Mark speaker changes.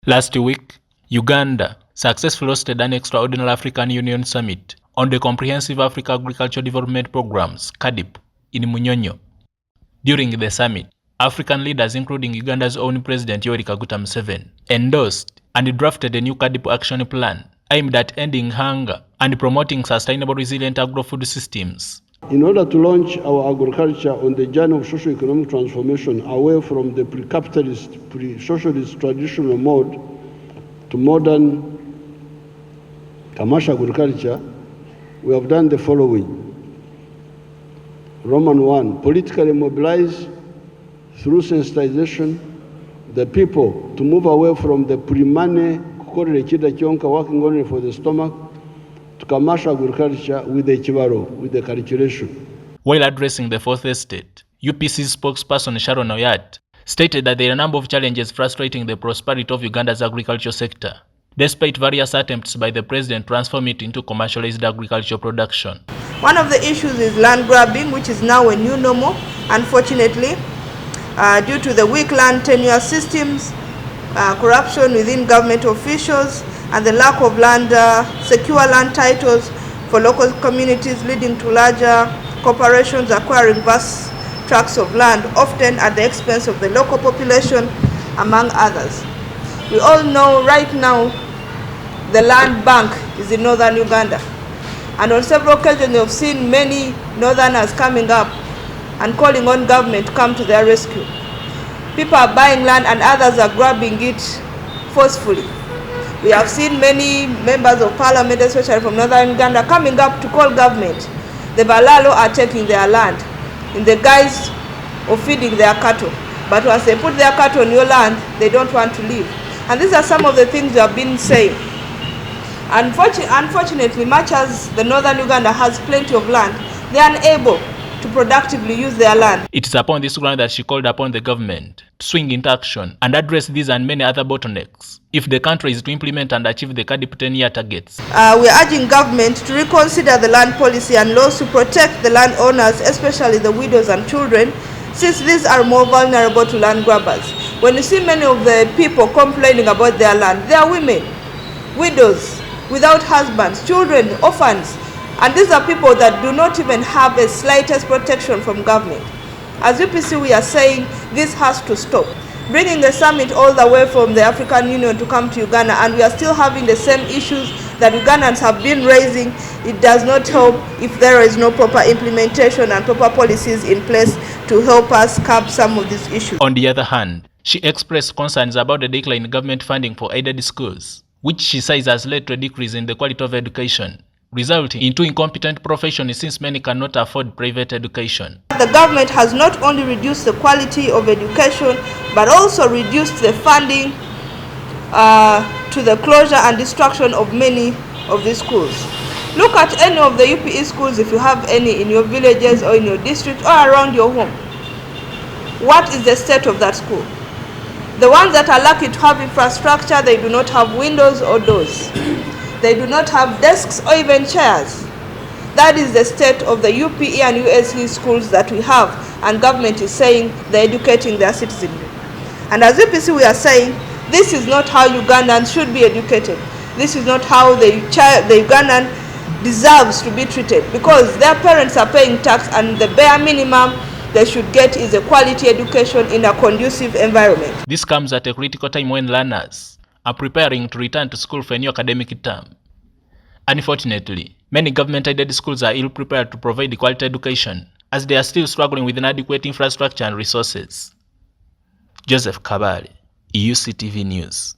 Speaker 1: Last week, Uganda successfully hosted an extraordinary African Union summit on the Comprehensive Africa Agricultural Development Programs (CAADP) in Munyonyo. During the summit, African leaders including Uganda's own President Gov't Museveni endorsed and drafted a new CAADP action plan aimed at ending hunger and promoting sustainable resilient agri-food systems.
Speaker 2: In order to launch our agriculture on the journey of socio-economic transformation away from the pre-capitalist, pre-socialist traditional mode to modern commercial agriculture, we have done the following. Roman 1, politically mobilize through sensitization the people to move away from the pre-money working only for the stomach to commercial agriculture with the chibaro, with the calculation.
Speaker 1: While addressing the fourth estate, UPC spokesperson Sharon Oyat stated that there are a number of challenges frustrating the prosperity of Uganda's agriculture sector, despite various attempts by the president to transform it into commercialized agricultural production.
Speaker 3: One of the issues is land grabbing, which is now a new normal, unfortunately, due to the weak land tenure systems, corruption within government officials, and the lack of land, secure land titles for local communities, leading to larger corporations acquiring vast tracts of land, often at the expense of the local population, among others. We all know right now the land bank is in northern Uganda, and on several occasions we have seen many northerners coming up and calling on government to come to their rescue. People are buying land and others are grabbing it forcefully. We have seen many members of parliament, especially from northern Uganda, coming up to call government. The Balalo are taking their land in the guise of feeding their cattle. But once they put their cattle on your land, they don't want to leave. And these are some of the things we have been saying. Unfortunately, much as the northern Uganda has plenty of land, they are unable to productively use their land.
Speaker 1: It is upon this ground that she called upon the government to swing into action and address these and many other bottlenecks if the country is to implement and achieve the CAADP 10-year targets.
Speaker 3: We are urging government to reconsider the land policy and laws to protect the landowners, especially the widows and children, since these are more vulnerable to land grabbers. When you see many of the people complaining about their land, they are women, widows, without husbands, children, orphans. And these are people that do not even have the slightest protection from government. As UPC, we are saying this has to stop. Bringing the summit all the way from the African Union to come to Uganda, and we are still having the same issues that Ugandans have been raising, it does not help if there is no proper implementation and proper policies in place to help us curb some of these issues.
Speaker 1: On the other hand, she expressed concerns about the decline in government funding for aided schools, which she says has led to a decrease in the quality of education, resulting into incompetent professions since many cannot afford private education.
Speaker 3: The government has not only reduced the quality of education, but also reduced the funding to the closure and destruction of many of these schools. Look at any of the UPE schools, if you have any in your villages or in your district or around your home. What is the state of that school? The ones that are lucky to have infrastructure, they do not have windows or doors. They do not have desks or even chairs. That is the state of the UPE and USE schools that we have, and government is saying they're educating their citizenry. And as UPC, we are saying this is not how Ugandans should be educated. This is not how the Ugandan deserves to be treated, because their parents are paying tax, and the bare minimum they should get is a quality education in a conducive environment.
Speaker 1: This comes at a critical time when learners are preparing to return to school for a new academic term. Unfortunately, many government-aided schools are ill-prepared to provide quality education, as they are still struggling with inadequate infrastructure and resources. Joseph Kabale, UCTV News.